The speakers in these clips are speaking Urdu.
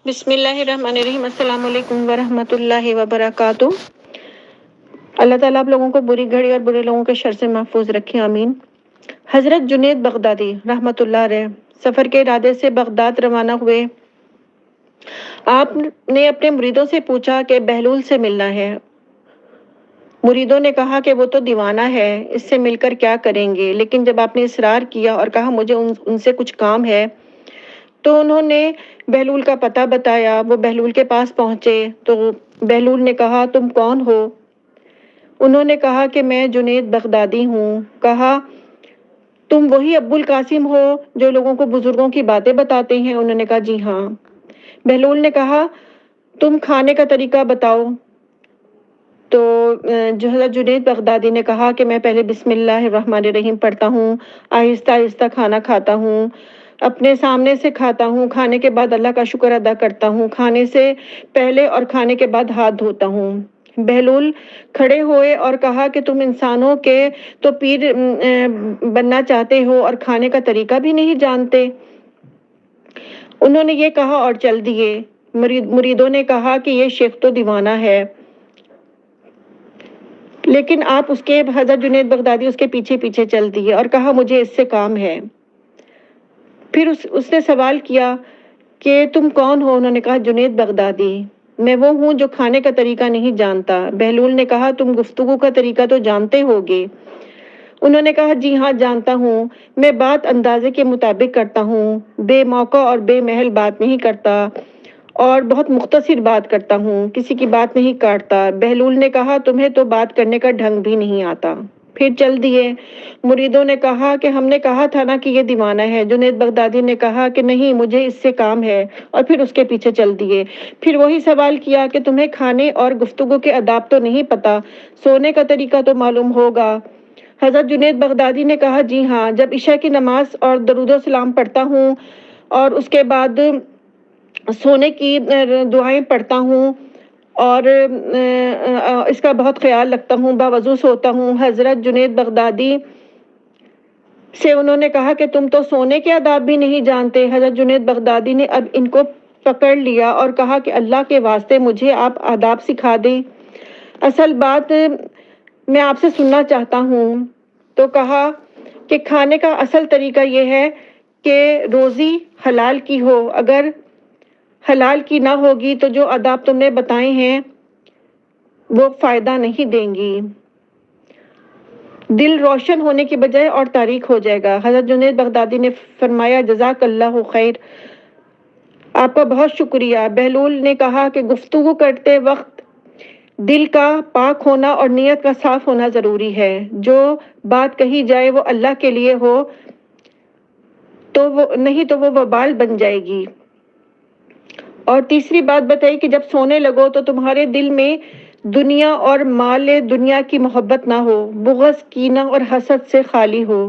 بسم اللہ الرحمن الرحیم۔ السلام علیکم ورحمۃ اللہ وبرکاتہ۔ اللہ تعالیٰ آپ لوگوں کو بری گھڑی اور برے لوگوں کے شر سے محفوظ رکھے، آمین۔ حضرت جنید بغدادی رحمۃ اللہ علیہ سفر کے ارادے سے بغداد روانہ ہوئے۔ آپ نے اپنے مریدوں سے پوچھا کہ بہلول سے ملنا ہے۔ مریدوں نے کہا کہ وہ تو دیوانہ ہے، اس سے مل کر کیا کریں گے؟ لیکن جب آپ نے اصرار کیا اور کہا مجھے ان سے کچھ کام ہے، تو انہوں نے بہلول کا پتہ بتایا۔ وہ بہلول کے پاس پہنچے تو بہلول نے کہا تم کون ہو؟ انہوں نے کہا کہ میں جنید بغدادی ہوں۔ کہا تم وہی ابو القاسم ہو جو لوگوں کو بزرگوں کی باتیں بتاتے ہیں؟ انہوں نے کہا جی ہاں۔ بہلول نے کہا تم کھانے کا طریقہ بتاؤ۔ تو حضرت جنید بغدادی نے کہا کہ میں پہلے بسم اللہ الرحمن الرحیم پڑھتا ہوں، آہستہ آہستہ کھانا کھاتا ہوں، اپنے سامنے سے کھاتا ہوں، کھانے کے بعد اللہ کا شکر ادا کرتا ہوں، کھانے سے پہلے اور کھانے کے بعد ہاتھ دھوتا ہوں۔ بہلول کھڑے ہوئے اور کہا کہ تم انسانوں کے تو پیر بننا چاہتے ہو اور کھانے کا طریقہ بھی نہیں جانتے۔ انہوں نے یہ کہا اور چل دیے۔ مریدوں نے کہا کہ یہ شیخ تو دیوانہ ہے، لیکن آپ حضرت جنید بغدادی اس کے پیچھے پیچھے چل دیے اور کہا مجھے اس سے کام ہے۔ پھر اس نے سوال کیا کہ تم کون ہو؟ انہوں نے کہا جنید بغدادی، میں وہ ہوں جو کھانے کا طریقہ نہیں جانتا۔ بہلول نے کہا تم گفتگو کا طریقہ تو جانتے ہوگے؟ انہوں نے کہا جی ہاں جانتا ہوں، میں بات اندازے کے مطابق کرتا ہوں، بے موقع اور بے محل بات نہیں کرتا اور بہت مختصر بات کرتا ہوں، کسی کی بات نہیں کاٹتا۔ بہلول نے کہا تمہیں تو بات کرنے کا ڈھنگ بھی نہیں آتا۔ پھر چل دیے۔ مریدوں نے کہا کہ ہم نے کہا تھا نا کہ یہ دیوانہ ہے۔ جنید بغدادی نے کہا کہ نہیں مجھے اس سے کام ہے، اور پھر اس کے پیچھے چل دیے۔ پھر وہی سوال کیا کہ تمہیں کھانے اور گفتگو کے آداب تو نہیں پتہ، سونے کا طریقہ تو معلوم ہوگا؟ حضرت جنید بغدادی نے کہا جی ہاں، جب عشاء کی نماز اور درود و سلام پڑھتا ہوں اور اس کے بعد سونے کی دعائیں پڑھتا ہوں اور اس کا بہت خیال رکھتا ہوں، باوضو سوتا ہوں۔ حضرت جنید بغدادی سے انہوں نے کہا کہ تم تو سونے کے آداب بھی نہیں جانتے۔ حضرت جنید بغدادی نے اب ان کو پکڑ لیا اور کہا کہ اللہ کے واسطے مجھے آپ آداب سکھا دیں، اصل بات میں آپ سے سننا چاہتا ہوں۔ تو کہا کہ کھانے کا اصل طریقہ یہ ہے کہ روزی حلال کی ہو، اگر حلال کی نہ ہوگی تو جو آداب تم نے بتائے ہیں وہ فائدہ نہیں دیں گی، دل روشن ہونے کی بجائے اور تاریک ہو جائے گا۔ حضرت جنید بغدادی نے فرمایا جزاک اللہ خیر، آپ کا بہت شکریہ۔ بہلول نے کہا کہ گفتگو کرتے وقت دل کا پاک ہونا اور نیت کا صاف ہونا ضروری ہے۔ جو بات کہی جائے وہ اللہ کے لیے ہو تو نہیں تو وہ وبال بن جائے گی۔ اور تیسری بات بتائی کہ جب سونے لگو تو تمہارے دل میں دنیا اور مال دنیا کی محبت نہ ہو، بغض، کینہ اور حسد سے خالی ہو۔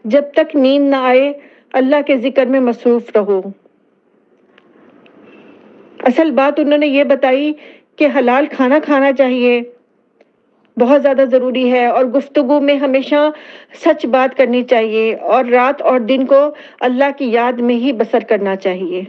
جب تک نیند نہ آئے اللہ کے ذکر میں مصروف رہو۔ اصل بات انہوں نے یہ بتائی کہ حلال کھانا کھانا چاہیے، بہت زیادہ ضروری ہے، اور گفتگو میں ہمیشہ سچ بات کرنی چاہیے، اور رات اور دن کو اللہ کی یاد میں ہی بسر کرنا چاہیے۔